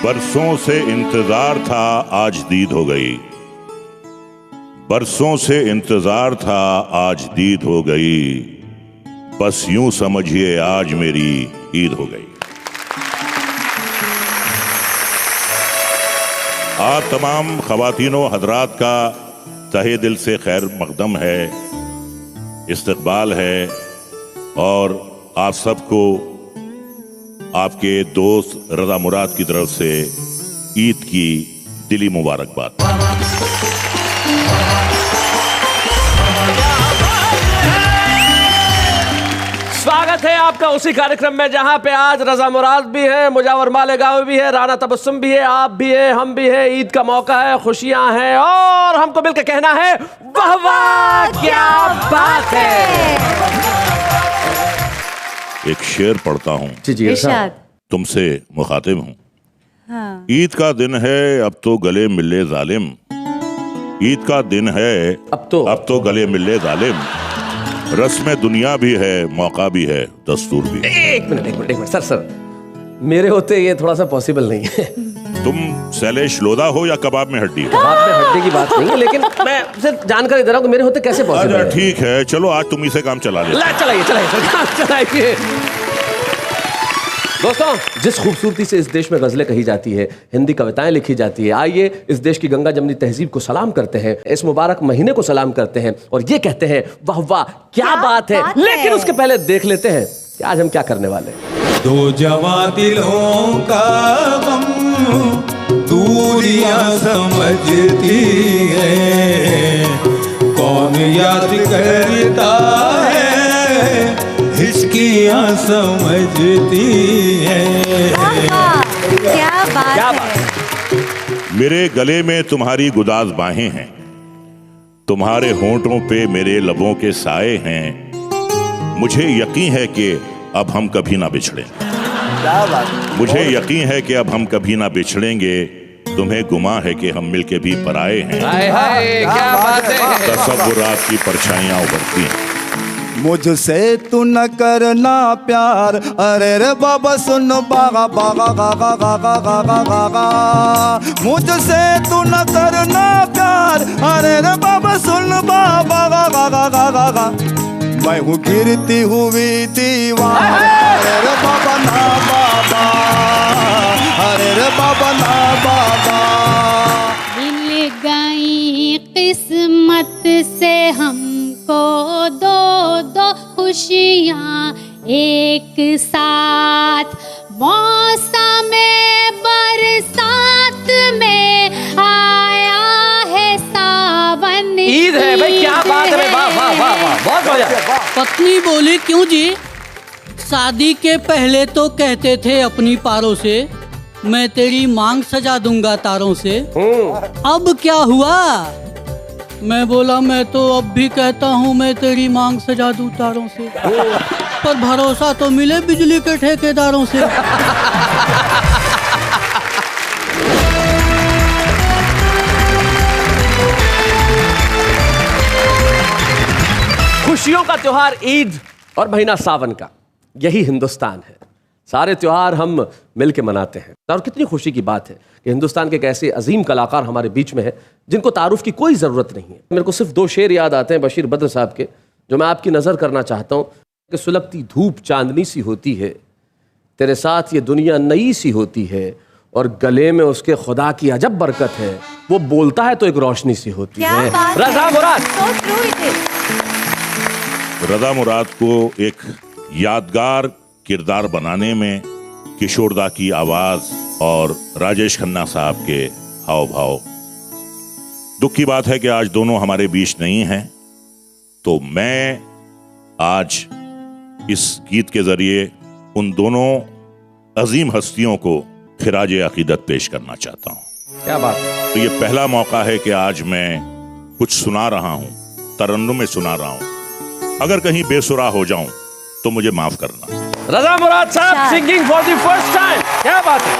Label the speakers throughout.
Speaker 1: बरसों से इंतजार था आज दीद हो गई, बरसों से इंतजार था आज दीद हो गई, बस यूं समझिए आज मेरी ईद हो गई। आप तमाम ख़वातीनो हजरात का तहे दिल से खैर मकदम है, इस्तकबाल है और आप सबको आपके दोस्त रजा मुराद की तरफ से ईद की दिली मुबारकबाद।
Speaker 2: स्वागत है आपका उसी कार्यक्रम में जहां पे आज रजा मुराद भी है, मुजावर मालेगांव भी है, राना तबस्सुम भी है, आप भी है, हम भी है। ईद का मौका है, खुशियां हैं और हमको मिलकर कहना है वाह वाह क्या बात है।
Speaker 1: एक शेर पढ़ता हूँ, तुमसे मुखातिब हूँ।
Speaker 3: हाँ।
Speaker 1: ईद का दिन है अब तो गले मिले जालिम, ईद का दिन है अब तो गले मिले जालिम, रस्म दुनिया भी है, मौका भी है, दस्तूर भी है।
Speaker 2: एक मिनट सर मेरे होते ये थोड़ा सा पॉसिबल नहीं है।
Speaker 1: तुम शैलेश लोधा हो या कबाब में हड्डी हो?
Speaker 2: कबाब में हड्डी की बात नहीं है, लेकिन मैं सिर्फ जानकारी दे रहा हूँ कि मेरे होते कैसे पॉसिबल है।
Speaker 1: ठीक है, चलो आज तुम इसे काम चला ले।
Speaker 2: चलाइए। दोस्तों, जिस खूबसूरती से इस देश में गजलें कही जाती है, हिंदी कविताएं लिखी जाती है, आइए इस देश की गंगा जमनी तहजीब को सलाम करते हैं, इस मुबारक महीने को सलाम करते हैं और ये कहते हैं वाह वाह क्या बात है। लेकिन उसके पहले देख लेते हैं कि आज हम क्या करने वाले हैं।
Speaker 4: दो जवां दिलों का गम दूरियां समझती है, कौन याद करता है हिचकियां समझती है।
Speaker 3: क्या बात है।
Speaker 1: मेरे गले में तुम्हारी गुदाज बाहें हैं, तुम्हारे होंठों पे मेरे लबों के साए हैं, मुझे यकीन है कि अब हम कभी ना बिछड़े। मुझे यकीन है कि अब हम कभी ना बिछड़ेंगे, तुम्हें गुमा है कि हम मिलके भी पराए हैं।
Speaker 2: क्या बात है।
Speaker 1: तसव्वुरात की परछाइयां उभरती हैं।
Speaker 4: मुझसे तू न करना प्यार, अरे रे बाबा सुन बागा बागा गागा गागा गागा गागा, मुझसे तू न करना प्यार, अरे रे बाबा सुन बाबा गागा गागा गागा, मैं हूँ गिरती हुई दीवार, अरे रे बाबा ना बाबा, अरे रे बाबा ना बाबा।
Speaker 5: मिल गई किस्मत से हमको दो दो खुशियाँ एक साथ, मौसम बरसात में आया है सावन।
Speaker 2: ईद है भाई, क्या बात है। वाह वाह वाह वाह, बहुत मजा।
Speaker 6: पत्नी बोली क्यों जी, शादी के पहले तो कहते थे अपनी पारों से मैं तेरी मांग सजा दूंगा तारों से, अब क्या हुआ? मैं बोला मैं तो अब भी कहता हूँ मैं तेरी मांग सजा दूं तारों से, पर भरोसा तो मिले बिजली के ठेकेदारों से।
Speaker 2: खुशियों का त्योहार ईद और महीना सावन का, यही हिंदुस्तान है। सारे त्योहार हम मिलके मनाते हैं और कितनी खुशी की बात है कि हिंदुस्तान के एक ऐसे अजीम कलाकार हमारे बीच में है जिनको तारुफ की कोई ज़रूरत नहीं है। मेरे को सिर्फ दो शेर याद आते हैं बशीर बद्र साहब के, जो मैं आपकी नज़र करना चाहता हूँ कि सुलगती धूप चांदनी सी होती है, तेरे साथ ये दुनिया नई सी होती है, और गले में उसके खुदा की अजब बरकत है, वो बोलता है तो एक रोशनी सी होती है। रजा मुराद।
Speaker 1: रजा मुराद को एक यादगार किरदार बनाने में किशोरदा की आवाज और राजेश खन्ना साहब के हाव भाव, दुख की बात है कि आज दोनों हमारे बीच नहीं हैं, तो मैं आज इस गीत के जरिए उन दोनों अजीम हस्तियों को खिराज अकीदत पेश करना चाहता हूं।
Speaker 2: क्या बात है।
Speaker 1: तो ये पहला मौका है कि आज मैं कुछ सुना रहा हूं, तरन्नुम में सुना रहा हूं। अगर कहीं बेसुरा हो जाऊं तो मुझे माफ करना।
Speaker 2: रजा मुराद साहब singing for the first time, क्या बात है।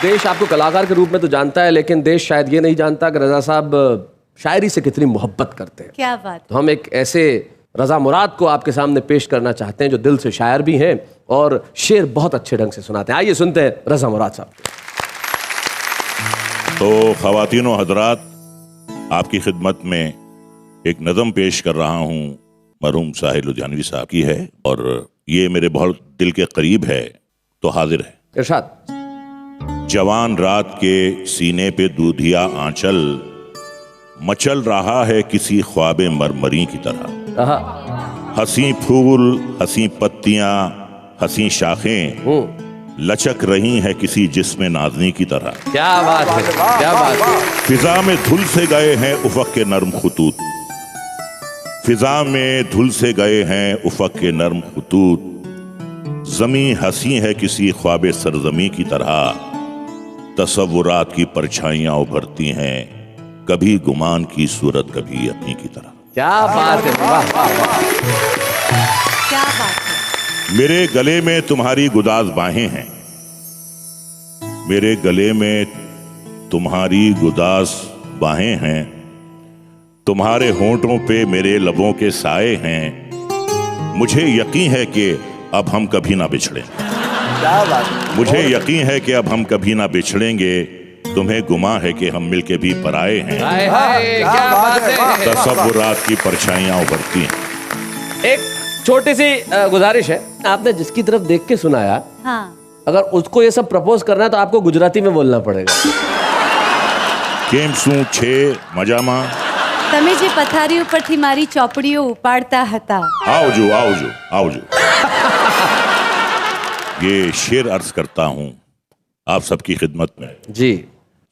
Speaker 2: देश आपको कलाकार के रूप में तो जानता है, लेकिन देश शायद ये नहीं जानता कि रजा साहब शायरी से कितनी मोहब्बत करते हैं।
Speaker 3: क्या बात।
Speaker 2: तो हम एक ऐसे रजा मुराद को आपके सामने पेश करना चाहते हैं जो दिल से शायर भी हैं और शेर बहुत अच्छे ढंग से सुनाते हैं। आइए सुनते हैं रजा मुराद साहब।
Speaker 1: तो ख़वातीन व हज़रात, आपकी खिदमत में एक नज़म पेश कर रहा हूँ, मरहूम साहिर लुधियानवी साहब की है और ये मेरे बहुत दिल के करीब है, तो हाजिर है।
Speaker 2: इरशाद।
Speaker 1: जवान रात के सीने पे दूधिया आंचल मचल रहा है किसी ख्वाबे मरमरी की तरह।
Speaker 2: आहा।
Speaker 1: हंसी फूल, हंसी पत्तियां, हंसी शाखें लचक रही है किसी जिस्म नाज़नी की तरह।
Speaker 2: क्या बात है, क्या बात है।
Speaker 1: फिजा में धुल से गए हैं उफ़क़ के नर्म खुतूत, फिजा में धुल से गए हैं उफ़क़ के नर्म खुतूत, ज़मी हंसी है किसी ख्वाबे सरज़मी की तरह। तसव्वुरात की परछाइयां उभरती हैं, कभी गुमान की सूरत कभी यकीन की तरह।
Speaker 2: क्या बात है, वाह वाह वाह।
Speaker 3: क्या बात है।
Speaker 1: मेरे गले में तुम्हारी गुदाज बाहें हैं, मेरे गले में तुम्हारी गुदाज बाहें हैं, तुम्हारे होंठों पे मेरे लबों के साए हैं। मुझे यकीन है कि अब हम कभी ना बिछड़ें,
Speaker 4: क्या बात है।
Speaker 1: मुझे यकीन है कि अब हम कभी ना बिछड़ेंगे, तुम्हें गुमा है कि हम मिलके भी पराए हैं।
Speaker 2: हाय हाय, क्या बात है।
Speaker 1: तसव्वुरात की परछाइयां उभरती हैं।
Speaker 2: एक छोटी सी गुजारिश है, आपने जिसकी तरफ देख के सुनाया,
Speaker 3: हाँ।
Speaker 2: अगर उसको ये सब प्रपोज करना है तो आपको गुजराती में बोलना पड़ेगा।
Speaker 1: केम सू छे मजामा
Speaker 3: તમે જે પથારી ઉપરથી મારી ચોપડીઓ ઉપાડતા હતા।
Speaker 1: आवजो आवजो आवजो। ये शेर अर्ज करता हूं आप सबकी खिदमत में।
Speaker 2: जी।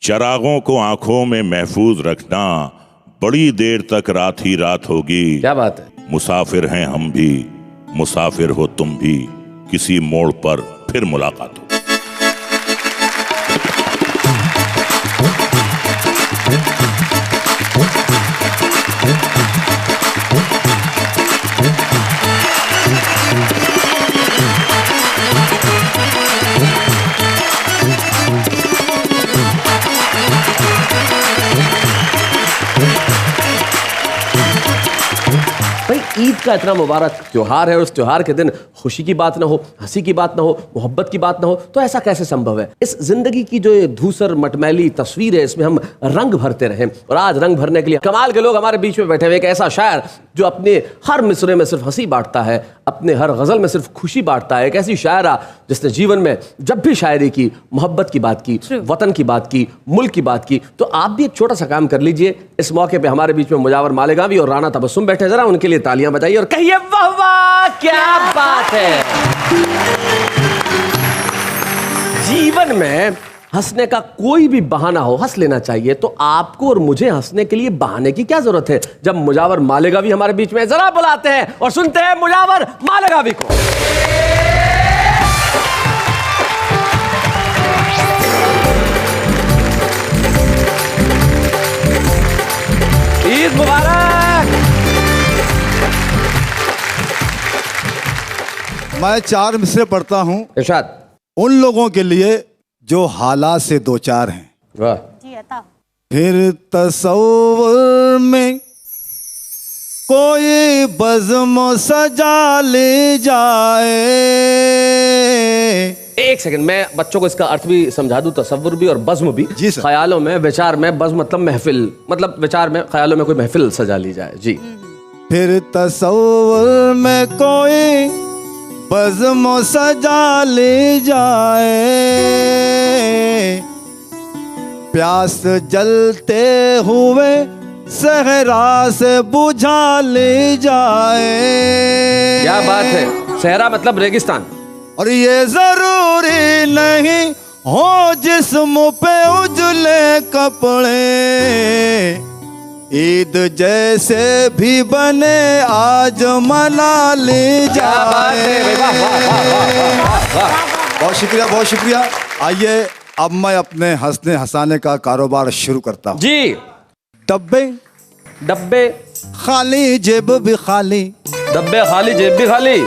Speaker 1: चरागों को आंखों में महफूज रखना, बड़ी देर तक रात ही रात होगी।
Speaker 2: क्या बात है।
Speaker 1: मुसाफिर हैं हम भी, मुसाफिर हो तुम भी, किसी मोड़ पर फिर मुलाकात हो।
Speaker 2: ईद का इतना मुबारक त्योहार है और उस त्योहार के दिन खुशी की बात ना हो, हंसी की बात ना हो, मोहब्बत की बात ना हो, तो ऐसा कैसे संभव है। इस जिंदगी की जो ये धूसर मटमैली तस्वीर है, इसमें हम रंग भरते रहें। और आज रंग भरने के लिए कमाल के लोग हमारे बीच में बैठे हुए, एक ऐसा शायर जो अपने हर मिसरे में सिर्फ हंसी बांटता है, अपने हर गजल में सिर्फ खुशी बांटता है। एक ऐसी शायरा जिसने जीवन में जब भी शायरी की, मोहब्बत की बात की, वतन की बात की, मुल्क की बात की। तो आप भी एक छोटा सा काम कर लीजिए। इस मौके पे हमारे बीच में मुजावर मालेगावी और राना तबस्सुम बैठे, जरा उनके लिए तालियां बजाइए और कहिए वाह वाह, क्या बात है। जीवन में हंसने का कोई भी बहाना हो, हंस लेना चाहिए। तो आपको और मुझे हंसने के लिए बहाने की क्या जरूरत है, जब मुजावर मालेगावी हमारे बीच में। जरा बुलाते हैं और सुनते हैं मुजावर मालेगावी को। ईद मुबारक।
Speaker 4: मैं 4 मिसरे पढ़ता हूँ
Speaker 2: इरशाद।
Speaker 4: उन लोगों के लिए जो हालात से दो चार हैं।
Speaker 2: वाह।
Speaker 3: जी बताओ।
Speaker 4: फिर तसव्वुर में कोई बज़्म सजा ले जाए।
Speaker 2: एक सेकंड, मैं बच्चों को इसका अर्थ भी समझा दूं। तसव्वुर भी और बज़्म भी।
Speaker 4: जी सर।
Speaker 2: ख्यालों में, विचार में, बज़्म मतलब महफिल, मतलब विचार में, ख्यालों में कोई महफिल सजा ली जाए। जी।
Speaker 4: फिर तसव्वुर में कोई बज़्म सजा ले जाए, प्यास जलते हुए सहरा से बुझा ले जाए।
Speaker 2: क्या बात है। सहरा मतलब रेगिस्तान।
Speaker 4: और ये जरूरी नहीं हो जिस्म पे उजले कपड़े, ईद जैसे भी बने आज मना ले जाए। बहुत शुक्रिया, बहुत शुक्रिया। आइए अब मैं अपने हंसने हंसाने का कारोबार शुरू करता हूँ।
Speaker 2: जी।
Speaker 4: डब्बे
Speaker 2: डब्बे
Speaker 4: खाली, जेब भी खाली।
Speaker 2: डब्बे खाली, जेब भी खाली।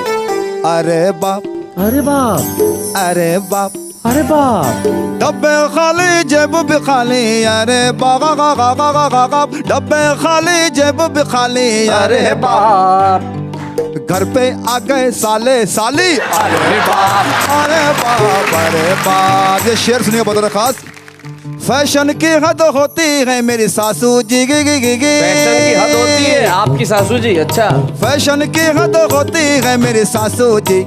Speaker 4: अरे बाप,
Speaker 2: अरे बाप,
Speaker 4: अरे बाप,
Speaker 2: अरे बाप,
Speaker 4: डब्बे खाली जेब भी खाली, अरे बागा गा गा गा गा गा गा। डब्बे खाली जेब भी खाली,
Speaker 2: अरे बाप,
Speaker 4: घर पे आ गए साले साली,
Speaker 2: अरे बाप,
Speaker 4: अरे बाप अरे बाप। ये शेर सुनिए बतौर खास। फैशन की हद होती है मेरी सासू जी गी गी गी गी।
Speaker 2: फैशन की हद होती है आपकी सासू जी, अच्छा।
Speaker 4: फैशन की हद होती है मेरी सासू जी,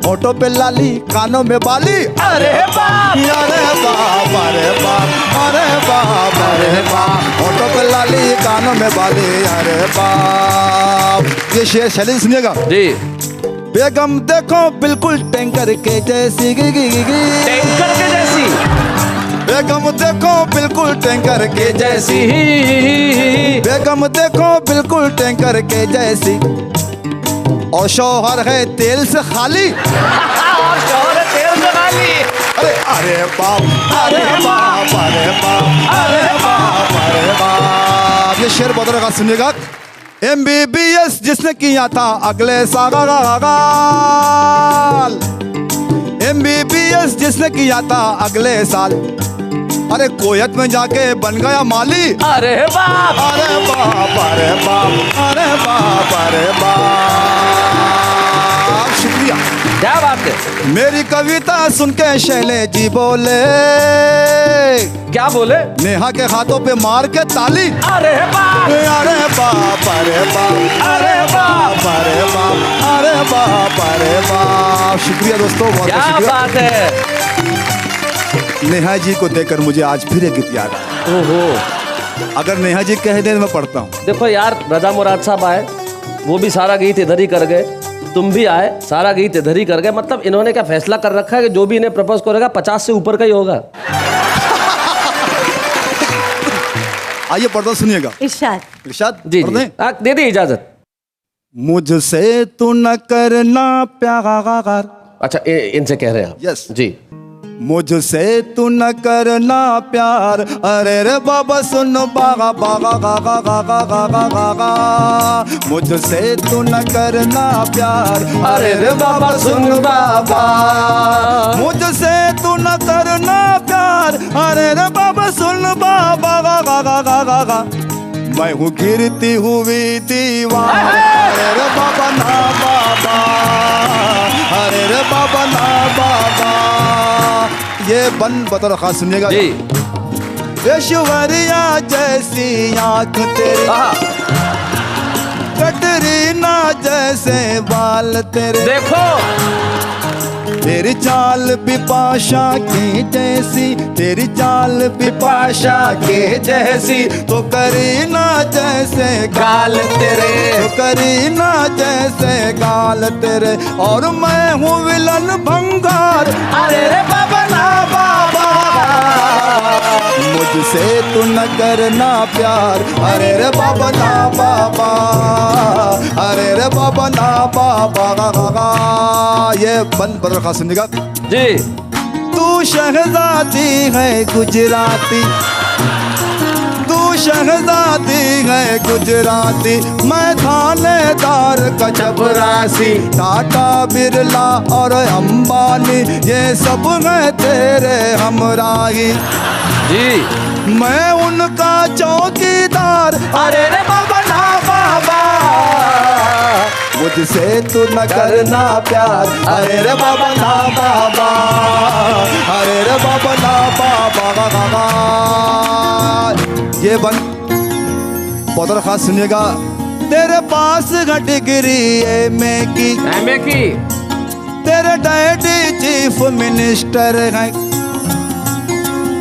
Speaker 4: होठों पे लाली कानों में बाली,
Speaker 2: अरे बाप,
Speaker 4: अरे बाप अरे बाप अरे बाप अरे बाप। होठों पे लाली कानों में बाली, अरे बाप। ये शेर शैली सुनिएगा।
Speaker 2: जी।
Speaker 4: बेगम देखो बिल्कुल टैंकर के जैसी गी गी गी गी।
Speaker 2: टैंकर के जैसी,
Speaker 4: बेगम देखो बिल्कुल टैंकर के
Speaker 2: जैसी ही।
Speaker 4: बेगम देखो बिल्कुल टैंकर के जैसी, और शौहर है तेल से खाली,
Speaker 2: और शौहर है तेल से खाली।
Speaker 4: अरे अरे बाप अरे बाप अरे बाप अरे बाप अरे बाप। ये शेर बदल का सुनिएगा। MBBS जिसने किया था अगले साल, MBBS जिसने किया था अगले साल, अरे कोयत में जाके बन गया माली,
Speaker 2: अरे बाप,
Speaker 4: अरे बाप अरे बाप अरे बाप अरे बाप। शुक्रिया,
Speaker 2: क्या बात है।
Speaker 4: मेरी कविता सुन के शैले जी बोले,
Speaker 2: क्या बोले।
Speaker 4: नेहा के हाथों पे मार के ताली,
Speaker 2: अरे बाप,
Speaker 4: अरे बाप अरे बाप अरे बाप अरे बाप अरे बाप अरे बाप। शुक्रिया दोस्तों, बहुत
Speaker 2: क्या
Speaker 4: शुक्रिया।
Speaker 2: बात है।
Speaker 4: नेहा जी को देखकर मुझे आज फिर एक गीत याद आया।
Speaker 2: ओहो,
Speaker 4: अगर नेहा जी कह दे तो मैं पढ़ता हूँ।
Speaker 2: देखो यार, रजा मुराद साहब आए, वो भी सारा गीत इधर ही कर गए, तुम भी आए, सारा गीत इधर ही कर गए। मतलब इन्होंने क्या फैसला कर रखा है कि जो भी इन्हें प्रपोज करेगा 50 से ऊपर का ही होगा।
Speaker 4: आइए पढ़ता सुनिएगा।
Speaker 3: इरशाद।
Speaker 4: इरशाद
Speaker 2: जी
Speaker 4: पढ़
Speaker 2: जी,
Speaker 4: दें?
Speaker 2: दे दी इजाजत।
Speaker 4: मुझसे तू न करना प्यार।
Speaker 2: अच्छा, इनसे कह रहे हैं आप।
Speaker 4: यस
Speaker 2: जी।
Speaker 4: मुझसे तू न करना प्यार, अरे रे बाबा सुन बागा बागा गागा गागा गागा गागा। मुझसे तू न करना प्यार, अरे रे बाबा सुन बाबा। मुझसे तू न करना प्यार, अरे रे बाबा सुन बाबा गागा गागा गागा। मैं हूँ गिरती हुई दीवार, अरे रे बाबा ना बाबा, अरे रे बाबा ना बाबा। ये बन बतौर खास सुनिएगा।
Speaker 2: जी।
Speaker 4: ऐश्वर्या जैसी आँख तेरी, कटरीना जैसे बाल तेरे,
Speaker 2: देखो
Speaker 4: तेरी चाल बिपाशा की जैसी, तेरी चाल बिपाशा के जैसी। तो करीना जैसे गाल तेरे, तो करीना जैसे गाल तेरे। और मैं हूँ विलन भंगार, अरे रे बाबा ना बाबा। मुझसे तू न करना प्यार, अरे रे बाबा ना बाबा, अरे रे बाबा ना बाबा। ये बंद बदल खास सुनिएगा।
Speaker 2: जी।
Speaker 4: तू शहजादी है गुजराती, तू शहजादी है गुजराती। मैं थानेदार का चपरासी, टाटा बिरला और अंबानी ये सब है तेरे हमराही।
Speaker 2: जी।
Speaker 4: मैं उनका चौकीदार, अरे रे बाबा ना बाबा। मुझसे तू न करना प्यार, अरे रे बाबा ना बाबा, अरे रे बाबा ना बाबा। ये बन बहुत खास सुनिएगा। तेरे पास है डिग्री एमए की, तेरे डैडी चीफ मिनिस्टर है।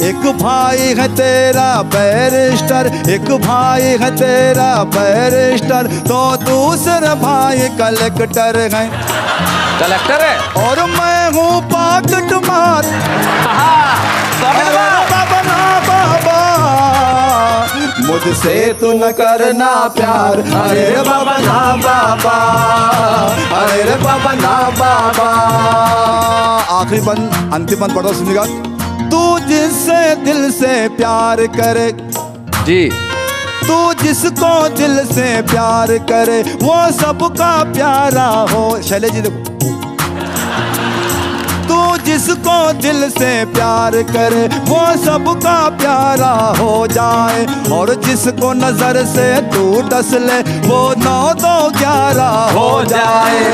Speaker 4: एक भाई है तेरा बैरिस्टर, एक भाई है तेरा बैरिस्टर। तो दूसरा भाई कलेक्टर है,
Speaker 2: कलेक्टर है।
Speaker 4: और मैं हूँ पॉकेट मार, बाबा ना बाबा। मुझसे तू न करना प्यार, अरे रे बाबा ना बाबा, अरे रे बाबा ना बाबा। आखिरी बंद, अंतिम बंद पढ़ो सुनिएगा। तू जिससे दिल से प्यार करे,
Speaker 2: जी।
Speaker 4: तू जिसको दिल से प्यार करे वो सबका प्यारा हो। शैलेश जी देखो। तू जिसको दिल से प्यार करे वो सबका प्यारा हो जाए, और जिसको नजर से तू डस ले वो 9 2 11 हो जाए।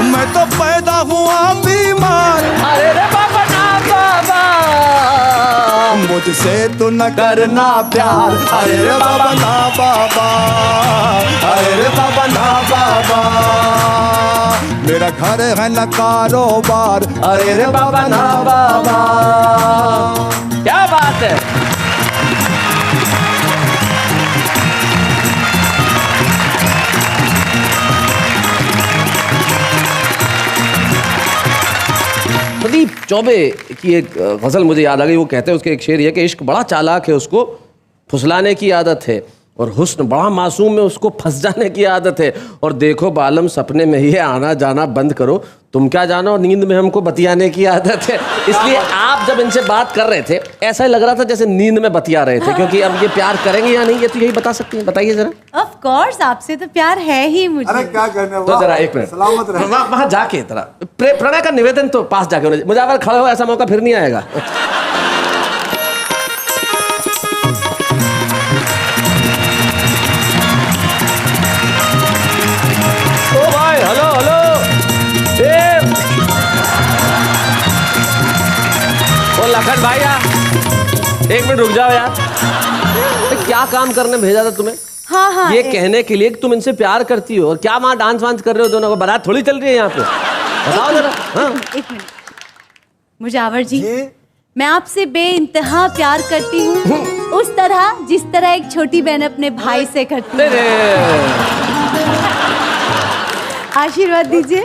Speaker 4: मैं तो पैदा हुआ बीमार,
Speaker 2: अरे रे बाबा ना बाबा,
Speaker 4: मुझसे तू न करना प्यार, अरे रे बाबा ना बाबा, अरे रे बाबा ना बाबा। मेरा घर है न कारोबार,
Speaker 2: अरे रे बाबा ना बाबा। क्या बात है। प्रदीप चौबे की एक गजल मुझे याद आ गई। वो कहते हैं, उसके एक शेर ये कि इश्क बड़ा चालाक है, उसको फुसलाने की आदत है, और हुस्न बड़ा मासूम है, उसको फंस जाने की आदत है। और देखो बालम सपने में ही है, आना जाना बंद करो, तुम क्या जानो, नींद में हमको बतियाने की आदत है। इसलिए आप जब इनसे बात कर रहे थे ऐसा ही लग रहा था जैसे नींद में बतिया रहे थे, क्योंकि अब ये प्यार करेंगे या नहीं ये तो यही बता सकती हैं। बताइए जरा।
Speaker 3: ऑफ कोर्स आपसे तो प्यार है ही मुझे।
Speaker 7: अरे क्या करने,
Speaker 2: तो जरा एक मिनट
Speaker 7: सलामत रहे।
Speaker 2: वहाँ जाके जरा प्रणय का निवेदन तो पास जाके होना चाहिए। मुजावर खड़े हो, ऐसा मौका फिर नहीं आएगा। ओ भाई, हेलो हेलो, ओ लखन भाई एक मिनट रुक जाओ यार। क्या काम करने भेजा था तुम्हें?
Speaker 3: हाँ हाँ
Speaker 2: ये कहने के लिए कि तुम इनसे प्यार करती हो, और क्या वहाँ डांस वांस कर रहे हो दोनों को? बारात थोड़ी चल रही है यहाँ पे, बताओ जरा। हाँ
Speaker 3: एक मिनट मुजावर जी, मैं आपसे बेइंतहा प्यार करती हूँ, उस तरह जिस तरह एक छोटी बहन अपने भाई से करती है। आशीर्वाद दीजिए।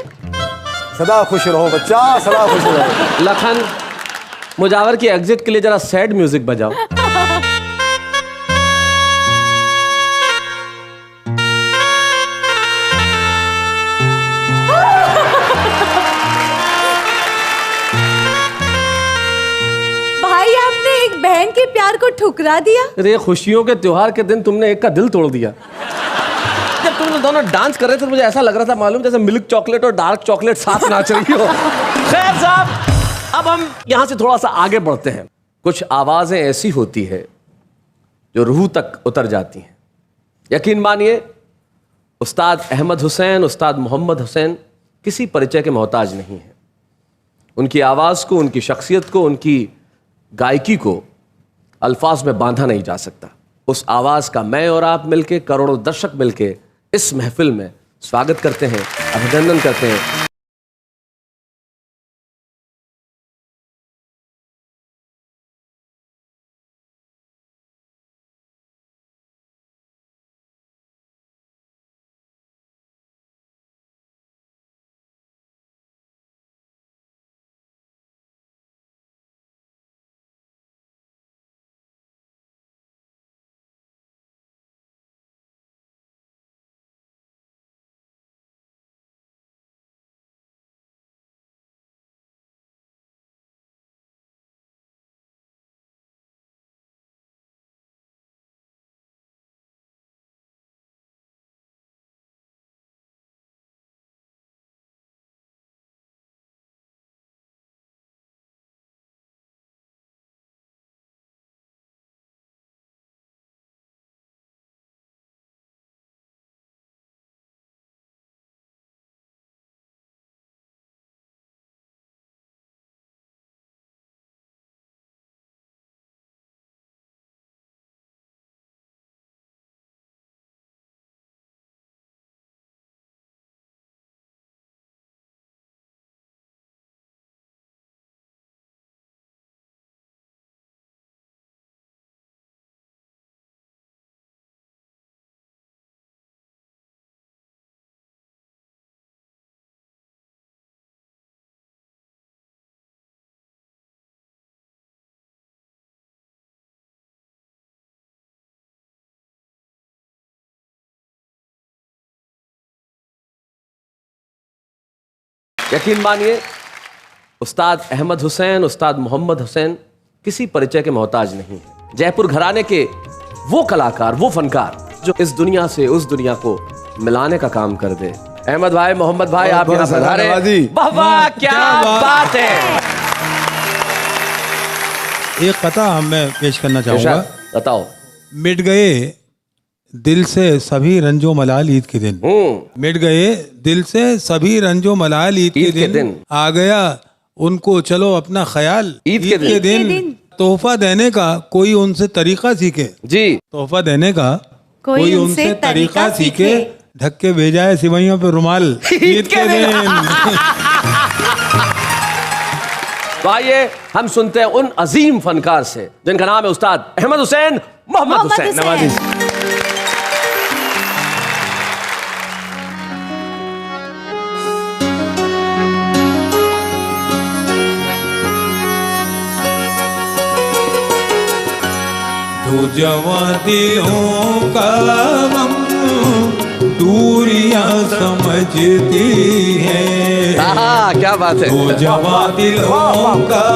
Speaker 7: सदा खुश रहो बच्चा, सदा खुश रहो।
Speaker 2: लखन, मुजावर की एग्जिट के लिए जरा सैड म्यूजिक बजाओ।
Speaker 3: भाई आपने एक बहन के प्यार को ठुकरा दिया।
Speaker 2: अरे खुशियों के त्योहार के दिन तुमने एक का दिल तोड़ दिया। जब तुम दोनों डांस कर रहे थे तो मुझे ऐसा लग रहा था मालूम जैसे मिल्क चॉकलेट और डार्क चॉकलेट साथ नाच रही हो। खैर साहब, अब हम यहां से थोड़ा सा आगे बढ़ते हैं। कुछ आवाजें ऐसी होती है जो रूह तक उतर जाती हैं। यकीन मानिए, उस्ताद अहमद हुसैन, उस्ताद मोहम्मद हुसैन किसी परिचय के मोहताज नहीं है। उनकी आवाज को, उनकी शख्सियत को, उनकी गायकी को अल्फाज में बांधा नहीं जा सकता। उस आवाज का मैं और आप मिलके, करोड़ों दर्शक मिलके इस महफिल में स्वागत करते हैं, अभिनंदन करते हैं। यकीन मानिए, उस्ताद अहमद हुसैन, उस्ताद मोहम्मद हुसैन किसी परिचय के मोहताज नहीं है। जयपुर घराने के वो कलाकार, वो फनकार जो इस दुनिया से उस दुनिया को मिलाने का काम कर दे, अहमद भाई, मोहम्मद भाई, आप यहाँ
Speaker 4: बहुत
Speaker 2: पधारे।
Speaker 4: नवाजी।
Speaker 2: वाह वाह, क्या बात है।
Speaker 8: एक कथा मैं पेश करना चाहूँगा।
Speaker 2: बताओ।
Speaker 8: मिट गए दिल से सभी रंजो मलाल ईद के दिन। मिट गए दिल से सभी रंजो मलाल ईद के दिन। आ गया उनको चलो अपना ख्याल
Speaker 2: ईद के दिन।
Speaker 8: तोहफा देने का कोई उनसे तरीका सीखे
Speaker 2: जी।
Speaker 8: तोहफा देने का
Speaker 3: कोई उनसे तरीका सीखे।
Speaker 8: ढक के भेजा है सिवैयों पे रुमाल ईद के दिन।
Speaker 2: तो आइए हम सुनते हैं उन अजीम फनकार से जिनका नाम है उस्ताद अहमद हुसैन मोहम्मद हुसैन नवाजी।
Speaker 8: दो जवां दिलों का गम दूरियां समझती है।
Speaker 2: क्या बात है।
Speaker 8: दो जवां दिलों का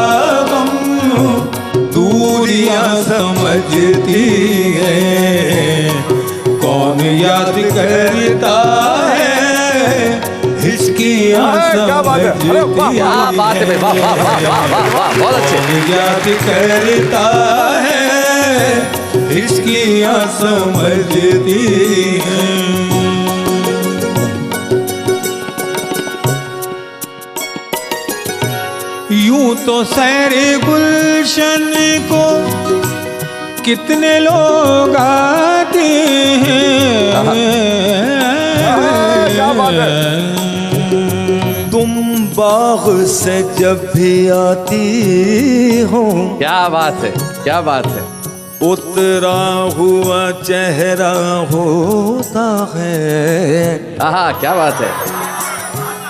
Speaker 8: गम दूरियां समझती है। कौन याद करता है हिचकियां समझती है।
Speaker 2: बात है। वाह वाह वाह वाह वाह, बहुत अच्छे।
Speaker 8: कौन याद करता है हिचकियां समझती है। यूं तो सैरे गुलशन को कितने लोग आते हैं।
Speaker 4: तुम बाग से जब भी आती हो।
Speaker 2: क्या बात है, क्या बात है।
Speaker 4: उतरा हुआ चेहरा होता है।
Speaker 2: क्या बात है।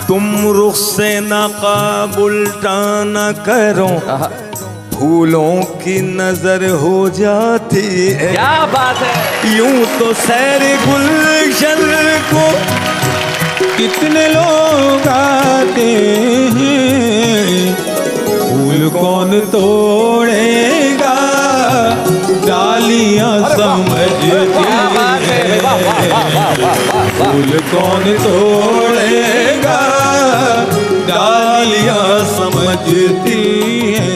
Speaker 4: तुम रुख से नकाब उल्टा न करो, फूलों की नजर हो जाती है।
Speaker 2: क्या बात है।
Speaker 4: यूं तो सैर गुलशन को
Speaker 8: कितने लोग आते हैं। फूल कौन तोड़ेगा डालियां समझती है। फूल कौन तोड़ेगा डालियां समझती है।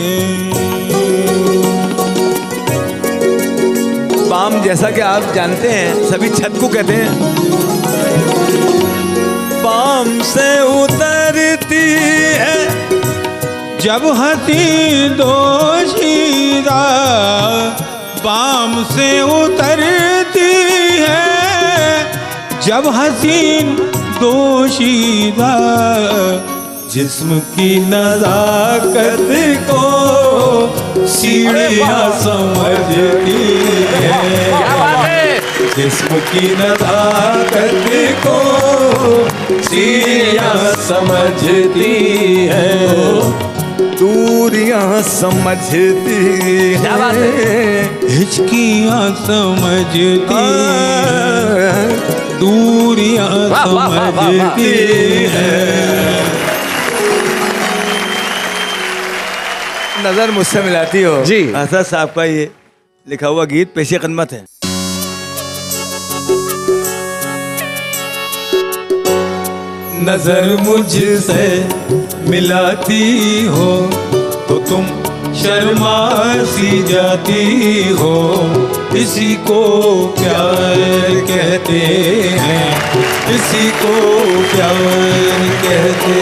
Speaker 4: पाम जैसा कि आप जानते हैं सभी छत को कहते हैं। पाम से उतरती है
Speaker 8: जब हंसी दोशीदा। पाम से उतरती है जब हसीन दोशीदा। जिस्म की नजाकत को सीढ़ियां समझती है। जिस्म की नजाकत को सीढ़ियां समझती है।
Speaker 4: दूरियां समझती है।
Speaker 8: हिचकियां समझती है। दूरियां समझती है।
Speaker 4: नजर मुझसे मिलाती हो
Speaker 2: जी।
Speaker 4: असद साहब का ये लिखा हुआ गीत पेशे खिदमत है।
Speaker 8: नजर मुझसे मिलाती हो तो तुम शर्मा सी जाती हो। इसी को प्यार कहते हैं। इसी को प्यार कहते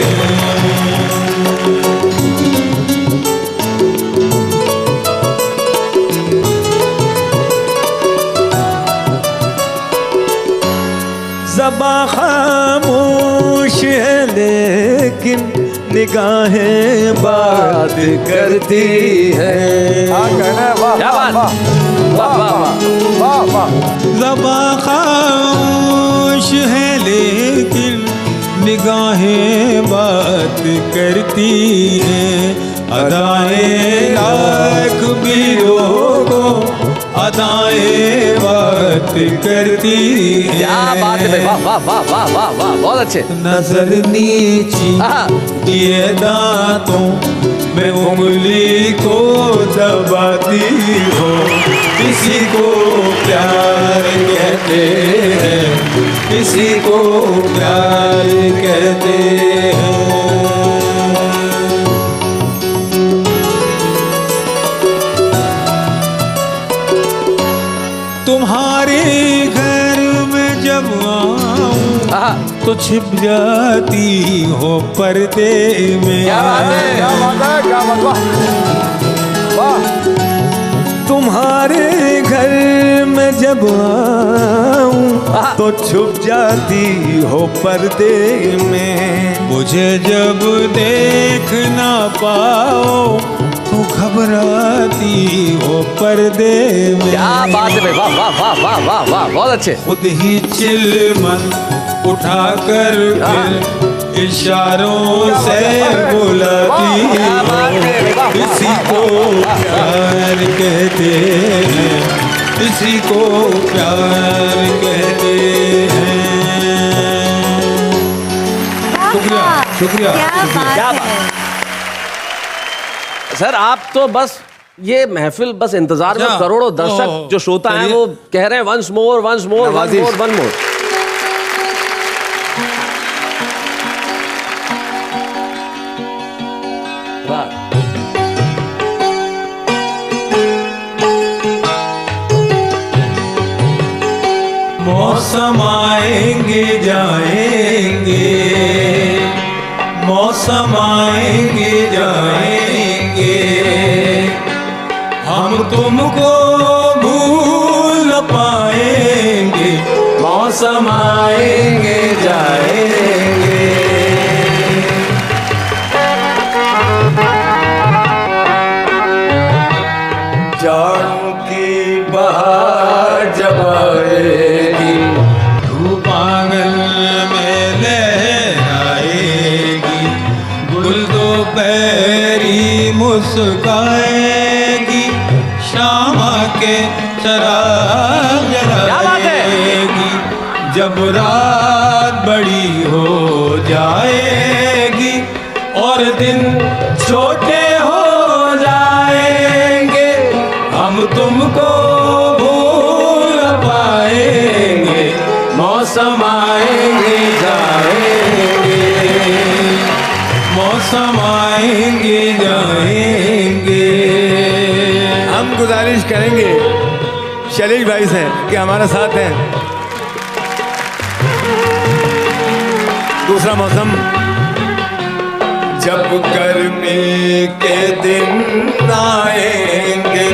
Speaker 8: हैं।
Speaker 4: ज़बां खामोश है लेकिन निगाहें बात करती हैं।
Speaker 2: क्या बात। वाह वाह वाह।
Speaker 8: ज़बां खामोश है लेकिन निगाहें बात करती हैं। अदाएं लाख भी को अदाएं बात करती हैं।
Speaker 2: क्या बात है। वाह वाह वाह वाह वाह वाह, बहुत अच्छे।
Speaker 8: नजर नीची ये दांतों में उंगली को दबाती हो। इसी को प्यार कहते हैं। इसी को प्यार कहते हैं। तुम्हारे घर में जब आऊं तो छिप जाती हो पर्दे में।
Speaker 2: क्या बात है,
Speaker 7: क्या बात है, क्या बात है। वाह।
Speaker 8: तुम्हारे घर में जब आऊं तो छुप जाती हो पर्दे में। मुझे जब देख ना पाओ तो घबराती हो पर्दे में।
Speaker 2: क्या बात है भाई, वाह वाह वाह वाह वाह वाह, बहुत अच्छे।
Speaker 8: खुद ही चिलमन उठाकर फिर इशारों से बुलाती हो। इसी को प्यार कहते हैं, इसी को प्यार कहते हैं। शुक्रिया शुक्रिया
Speaker 3: क्या बात है।
Speaker 2: सर आप तो बस ये महफिल बस इंतजार में,
Speaker 8: अच्छा।
Speaker 2: करोड़ों दर्शक
Speaker 8: ओह,
Speaker 2: जो श्रोता हैं
Speaker 8: चलिए।
Speaker 2: वो कह रहे हैं once more once more once more one more.
Speaker 8: मौसम आएंगे जाएंगे, मौसम आएंगे जाएंगे, हम तुमको भूल न पाएंगे। मौसम आएंगे जाएंगे। जाड़ों की बहार जब आएगी, धूप आंगन में लहराएगी, गुल दोपहरी मुस्काएगी, शाम के चराग जलाएगी। जब रात बड़ी हो जाएगी और दिन छोटे हो जाएंगे, हम तुमको भूल पाएंगे। मौसम आएंगे जाएंगे, मौसम आएंगे जाएंगे।
Speaker 7: हम गुजारिश करेंगे शैलेश भाई से कि हमारा साथ हैं। दूसरा मौसम,
Speaker 8: जब गर्मी के दिन आएंगे,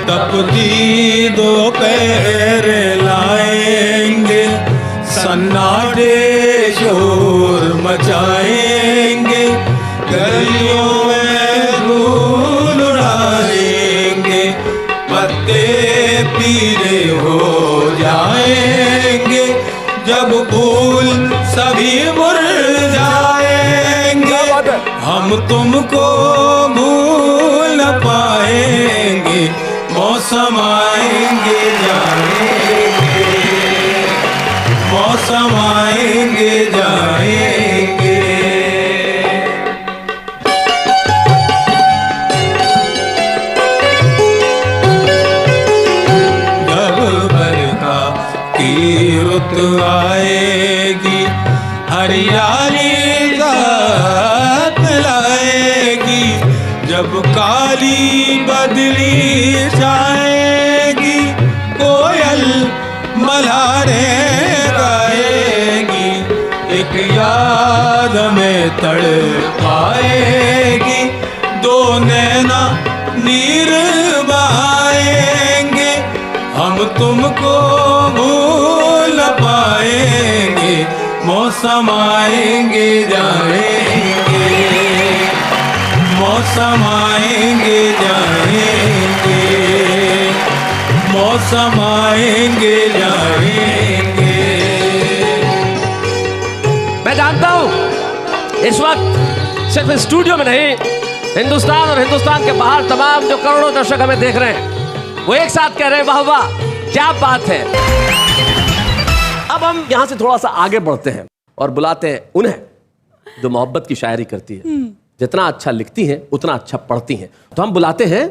Speaker 8: तपती दोपहर लाएंगे, सन्नाटे शोर मचाएंगे, गलियों में धूल उड़ाएंगे, पत्ते पीले हो जाएंगे, जब फूल सभी मुरझाएंगे, हम तुमको भूल न पाएंगे। मौसम आएंगे जाएंगे, मौसम आएंगे जाएंगे। जब बरखा की रुत आएगी, हरियाली साथ लाएगी, जब काली बदली छाएगी, कोयल मल्हारे गाएगी, एक याद में तड़पाएगी, दो नैना नीर बहाएंगे, हम तुमको भूल न पाएंगे। मौसम आएंगे जाएंगे, मौसम आएंगे जाएंगे, मौसम आएंगे जाएंगे।
Speaker 2: मैं जानता हूं इस वक्त सिर्फ स्टूडियो में नहीं, हिंदुस्तान और हिंदुस्तान के बाहर तमाम जो करोड़ों दर्शक हमें देख रहे हैं वो एक साथ कह रहे हैं वाह वाह क्या बात है। अब हम यहां से थोड़ा सा आगे बढ़ते हैं और बुलाते हैं उन्हें जो मोहब्बत की शायरी करती है। जितना अच्छा लिखती हैं उतना अच्छा पढ़ती हैं। तो हम बुलाते हैं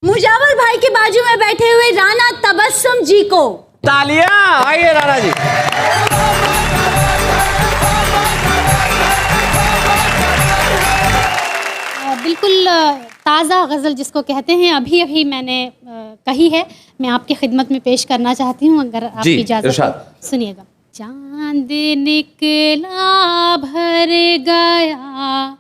Speaker 3: मुजावर भाई के बाजू में बैठे हुए राणा तबस्सुम जी को
Speaker 2: तालियां। आइए राणा जी।
Speaker 5: बिल्कुल ताज़ा गज़ल जिसको कहते हैं, अभी अभी मैंने कही है, मैं आपकी खिदमत में पेश करना चाहती हूँ, अगर आपकी इजाज़त हो। सुनिएगा। चांद निकला भर गया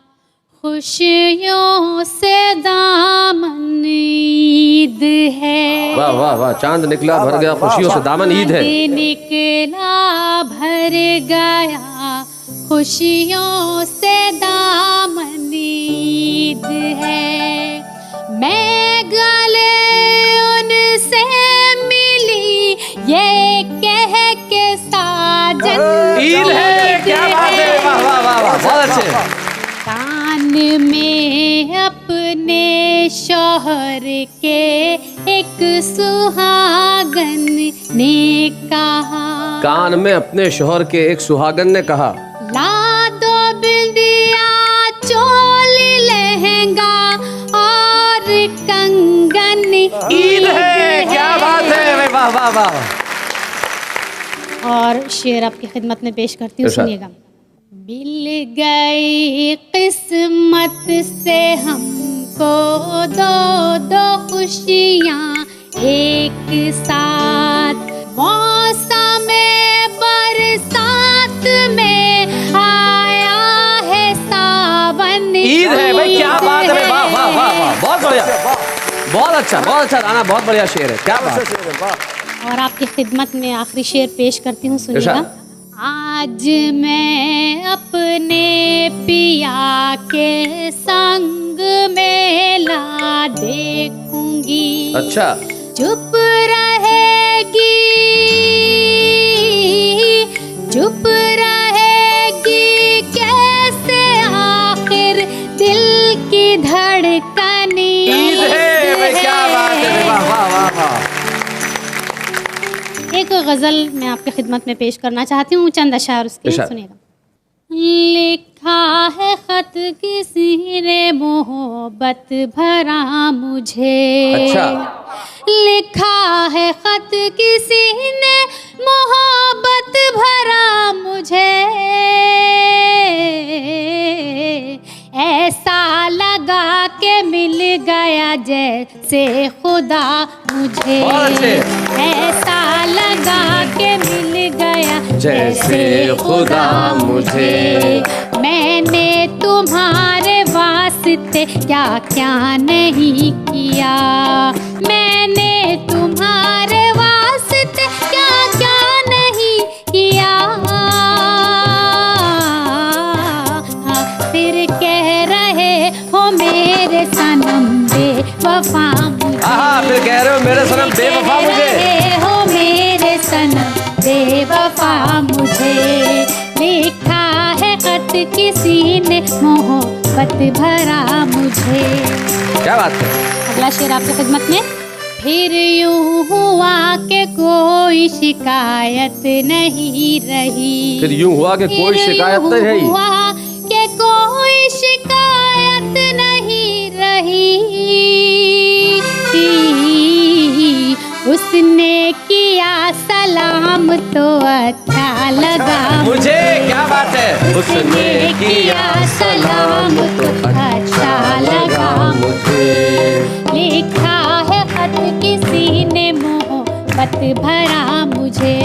Speaker 5: खुशियों से दामन ईद है।
Speaker 2: वाह वाह वाह, चांद निकला भर गया खुशियों से दामन ईद है।
Speaker 5: चांद निकला भर गया खुशियों से दामन ईद है। मैं गले उनसे मिली ये कह के साजन
Speaker 2: ईद है। क्या बात है, वाह वाह वाह वाह, बहुत अच्छे।
Speaker 5: कान में अपने शौहर के एक सुहागन ने कहा,
Speaker 2: कान में अपने शौहर के एक सुहागन ने कहा,
Speaker 5: ला दो बिंदिया चोली लहंगा और कंगन
Speaker 2: ईद है। क्या बात है, वाह वाह वाह।
Speaker 5: और शेर आपकी खिदमत में पेश करती हूँ, सुनिएगा। मिल गई किस्मत से हमको दो दो खुशियाँ एक साथ, मौसम बरसात में आया है सावन
Speaker 2: ईद है भाई। क्या बात है, वाह वाह वाह वाह, बहुत बढ़िया, बहुत अच्छा राणा, बहुत बढ़िया शेर है। क्या बात है।
Speaker 5: और आपकी खिदमत में आखिरी शेर पेश करती हूँ, सुनिएगा। आज मैं अपने पिया के संग मेला देखूंगी।
Speaker 2: अच्छा।
Speaker 5: चुप रहेगी कैसे आखिर दिल की धड़कन
Speaker 2: ईद है। क्या बात है, वाह वाह वाह वाह।
Speaker 5: एक गज़ल मैं आपकी खिदमत में पेश करना चाहती हूँ, चंद अशार उसके, सुनिएगा। लिखा है खत किसी ने मोहब्बत भरा मुझे।
Speaker 2: अच्छा।
Speaker 5: लिखा है खत किसी ने मोहब्बत भरा मुझे, ऐसा लगा के मिल गया जैसे खुदा मुझे, ऐसा लगा के मिल गया जैसे खुदा मुझे। मैंने तुम्हारे वास्ते क्या क्या नहीं किया, मैंने तुम्हारे वास्ते क्या क्या नहीं किया, फिर कह रहे हो मेरे सनम बेवफा मुझे।
Speaker 2: फिर कह रहे हो मेरे सनम बेवफा मुझे,
Speaker 5: हो मेरे सनम बेवफा मुझे। लिखा है खत किसी ने मोहब्बत भरा मुझे।
Speaker 2: क्या बात है।
Speaker 5: अगला शेर आपकी खिदमत में। फिर यूं हुआ कि कोई शिकायत नहीं रही,
Speaker 2: फिर यूं हुआ कि कोई शिकायत नहीं रही,
Speaker 5: हुआ कि कोई शिकायत नहीं रही। उसने किया सलाम तो अच्छा लगा
Speaker 2: मुझे। क्या बात है।
Speaker 5: उसने किया सलाम तो अच्छा लगा मुझे। लिखा है खत किसी ने मोहब्बत भरा मुझे।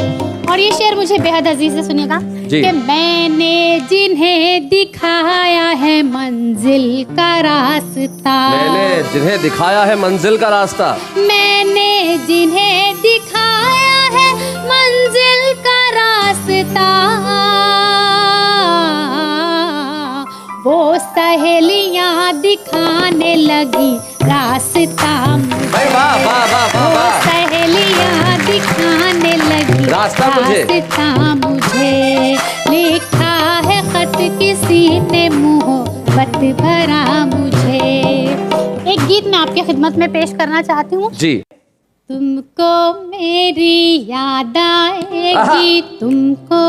Speaker 5: और ये शेर मुझे बेहद अजीज है, सुनिएगा कि मैंने जिन्हें दिखाया है मंजिल का रास्ता,
Speaker 2: मैंने जिन्हें दिखाया है मंजिल का रास्ता,
Speaker 5: मैंने जिन्हें दिखाया है मंजिल का रास्ता, वो सहेलियां दिखाने लगी रास्ता मुझे।
Speaker 2: वाह वाह वाह वाह।
Speaker 5: सहेलियां दिखाने लगी रास्ता मुझे। लिखा है खत किसी ने मोहब्बत भरा मुझे। एक गीत मैं आपकी खिदमत में पेश करना चाहती हूँ
Speaker 2: जी।
Speaker 5: तुमको मेरी याद आएगी, तुमको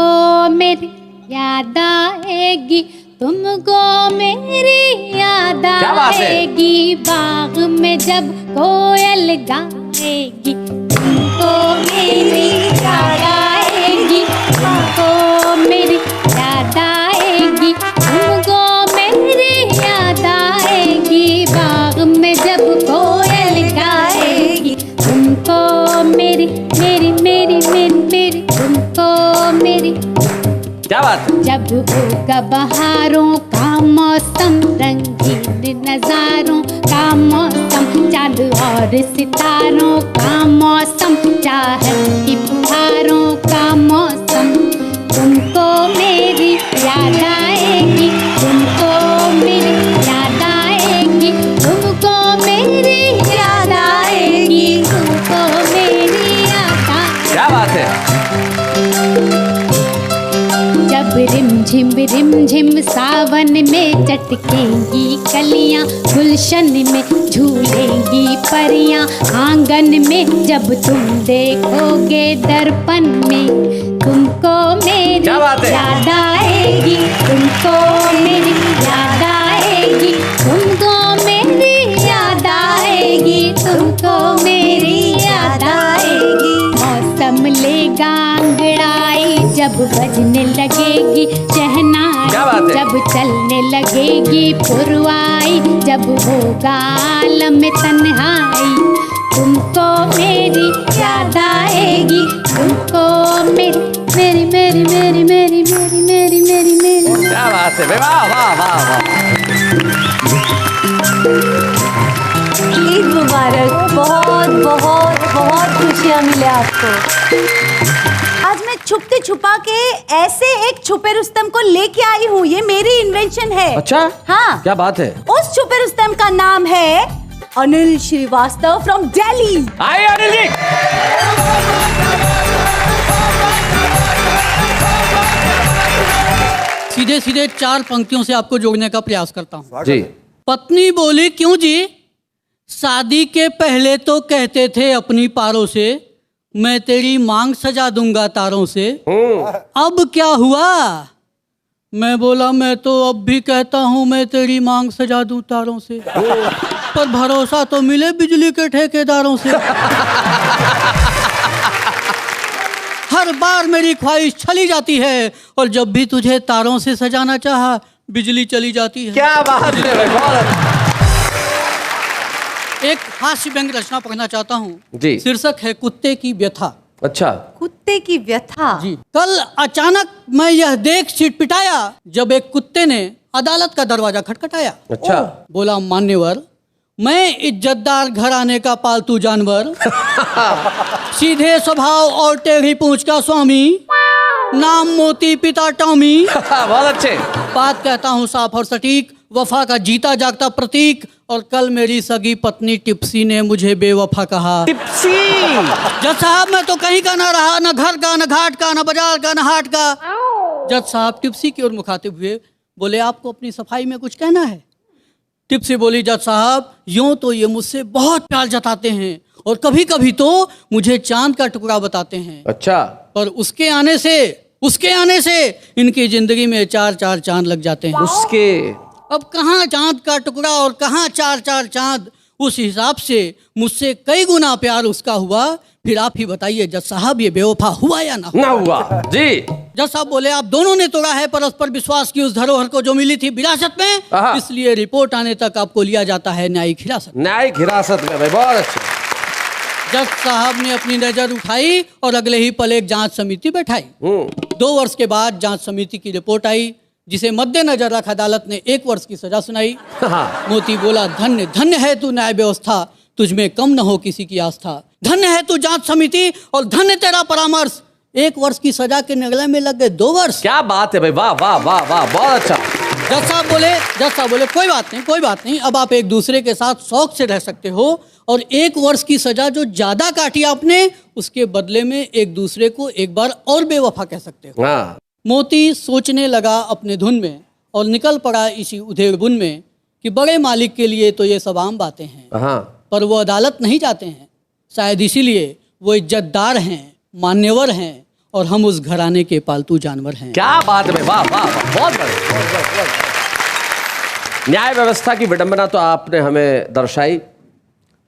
Speaker 5: मेरी याद आएगी, तुमको मेरी याद आएगी, बाग में जब कोयल गाएगी, तुमको मेरी याद आएगी, तुमको मेरी याद आएगी, तुमको मेरी याद आएगी, बाग में जब कोयल गाएगी, तुमको मेरी मेरी मेरी मेरी मेरी तुमको मेरी।
Speaker 2: क्या बात है?
Speaker 5: जब होगा बहारों का मौसम, रंगीन नजारों का मौसम, चांद और सितारों का मौसम, चाहत की फुहारों का मौसम, तुमको मेरी याद आएगी, तुमको मेरी याद आएगी, तुमको मेरी याद आएगी, तुमको मेरी याद आएगी।
Speaker 2: क्या बात है?
Speaker 5: जब रिम झिम सावन में चटकेंगी कलियां, गुलशन में झूलेंगी परियां, आंगन में जब तुम देखोगे दर्पण में, तुमको मेरी याद आएगी, तुमको मेरी याद आएगी, तुमको मेरी याद आएगी, तुमको मेरी याद आएगी। मौसम लेगा अंगड़ाई जब बजने लगेगी शहनाई, जब चलने लगेगी पुरवाई, जब होगा आलम तन्हाई, तुमको मेरी याद आएगी, तुमको मेरी मेरी मेरी मेरी मेरी मेरी मेरी मेरी मेरी।
Speaker 2: क्या बात है? वाह वाह वाह वाह।
Speaker 3: ईद मुबारक। बहुत बहुत बहुत खुशियाँ मिले आपको। आज मैं छुपते छुपा के ऐसे एक छुपे रुस्तम को लेके आई हूँ, ये मेरी इन्वेंशन है।
Speaker 2: अच्छा?
Speaker 3: हाँ।
Speaker 2: क्या बात है?
Speaker 3: उस छुपे रुस्तम का नाम है अनिल श्रीवास्तव फ्रॉम दिल्ली।
Speaker 2: आइए अनिल जी।
Speaker 6: सीधे सीधे 4 पंक्तियों से आपको जोड़ने का प्रयास करता हूँ।
Speaker 2: जी।
Speaker 6: पत्नी बोली, क्यों जी? शादी के पहले तो कहते थे अपनी पारों से, मैं तेरी मांग सजा दूंगा तारों से, अब क्या हुआ? मैं बोला, मैं तो अब भी कहता हूँ मैं तेरी मांग सजा दूं तारों से, पर भरोसा तो मिले बिजली के ठेकेदारों से। हर बार मेरी ख्वाहिश चली जाती है, और जब भी तुझे तारों से सजाना चाहा बिजली चली जाती है।
Speaker 2: क्या बात है भाई, बहुत अच्छा।
Speaker 6: एक हास्य व्यंग रचना पढ़ना चाहता हूँ
Speaker 2: जी।
Speaker 6: शीर्षक है कुत्ते की व्यथा।
Speaker 2: अच्छा।
Speaker 3: कुत्ते की व्यथा।
Speaker 6: जी। कल अचानक मैं यह देख छिटपिटाया जब एक कुत्ते ने अदालत का दरवाजा खटखटाया।
Speaker 2: अच्छा।
Speaker 6: बोला, मान्यवर, मैं इज्जतदार घराने का पालतू जानवर, सीधे स्वभाव और टेढ़ी पूंछ का स्वामी, नाम मोती पिता टॉमी,
Speaker 2: बहुत अच्छे।
Speaker 6: बात कहता हूँ साफ और सटीक, वफा का जीता जागता प्रतीक, और कल मेरी सगी पत्नी टिप्सी ने मुझे बेवफा कहा।
Speaker 2: टिप्सी?
Speaker 6: जज साहब, मैं तो कहीं का ना रहा, न घर का, न घाट का, न बाजार का, न हाट का। जज साहब टिप्सी की ओर मुखातिब हुए, बोले, आपको अपनी सफाई में कुछ कहना है? टिप्सी बोली, जज साहब, यूं तो ये मुझसे बहुत प्यार जताते हैं, और कभी कभी तो मुझे चांद का टुकड़ा बताते हैं।
Speaker 2: अच्छा।
Speaker 6: पर उसके आने से इनकी जिंदगी में 4-4 चांद लग जाते हैं।
Speaker 2: उसके?
Speaker 6: अब कहाँ चांद का टुकड़ा और कहाँ 4-4 चांद, उस हिसाब से मुझसे कई गुना प्यार उसका हुआ। फिर आप ही बताइए जज साहब, ये बेवफा हुआ या ना
Speaker 2: हुआ? जी।
Speaker 6: जज साहब बोले, आप दोनों ने तोड़ा है परस्पर विश्वास की उस धरोहर को जो मिली थी विरासत में, इसलिए रिपोर्ट आने तक आपको लिया जाता है न्यायिक हिरासत।
Speaker 2: न्यायिक हिरासत में भाई, बहुत अच्छा।
Speaker 6: जज साहब ने अपनी नजर उठाई और अगले ही पल एक जांच समिति बैठाई। 2 वर्ष के बाद जांच समिति की रिपोर्ट आई, जिसे मद्देनजर रख अदालत ने 1 वर्ष की सजा सुनाई। मोती बोला, धन्य धन्य है तू न्याय व्यवस्था, तुझमें कम न हो किसी की आस्था, धन्य है तू जांच समिति और धन्य तेरा परामर्श। 1 वर्ष की सजा के नगले में लग गए 2 वर्ष।
Speaker 2: क्या बात है भाई, वाह वाह वाह वाह, बहुत अच्छा।
Speaker 6: जज साहब बोले कोई बात नहीं, अब आप एक दूसरे के साथ शौक से रह सकते हो, और 1 वर्ष की सजा जो ज्यादा काटी आपने, उसके बदले में एक दूसरे को एक बार और बेवफा कह सकते हो।
Speaker 2: हाँ।
Speaker 6: मोती सोचने लगा अपने धुन में, और निकल पड़ा इसी उधेड़ बुन में कि बड़े मालिक के लिए तो ये सब आम बातें हैं।
Speaker 2: हाँ।
Speaker 6: पर वो अदालत नहीं जाते हैं, शायद इसीलिए वो इज्जतदार हैं, मान्यवर हैं, और हम उस घराने के पालतू जानवर हैं।
Speaker 2: क्या बात है, वाह वाह वाह, बहुत बढ़िया। न्याय व्यवस्था की विडंबना तो आपने हमें दर्शाई,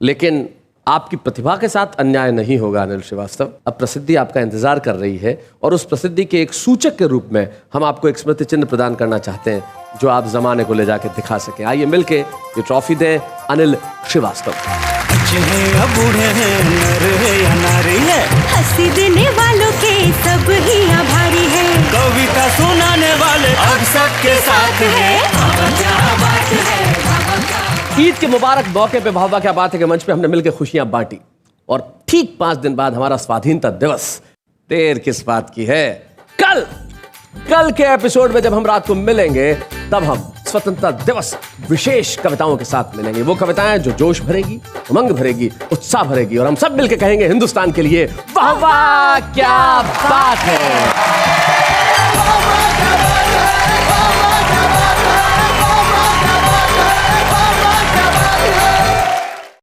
Speaker 2: लेकिन आपकी प्रतिभा के साथ अन्याय नहीं होगा अनिल श्रीवास्तव। अब प्रसिद्धि आपका इंतजार कर रही है और उस प्रसिद्धि के एक सूचक के रूप में हम आपको एक स्मृति चिन्ह प्रदान करना चाहते हैं जो आप जमाने को ले जाके दिखा सकें। आइए मिलके ये ट्रॉफी दें अनिल श्रीवास्तव।
Speaker 9: बच्चे हैं या बूढ़े हैं, नर है या नारी है,
Speaker 10: हंसी देने वालों के सब ही आभारी है,
Speaker 9: कविता सुनाने वाले अब सबके साथ है।
Speaker 2: ईद के मुबारक मौके पे भावा क्या बात है कि मंच पे हमने मिलकर खुशियां बांटी और ठीक 5 दिन बाद हमारा स्वाधीनता दिवस। देर किस बात की है, कल के एपिसोड में जब हम रात को मिलेंगे तब हम स्वतंत्रता दिवस विशेष कविताओं के साथ मिलेंगे। वो कविताएं जो जोश भरेगी, उमंग भरेगी, उत्साह भरेगी और हम सब मिलकर कहेंगे हिंदुस्तान के लिए वाह वाह क्या बात है।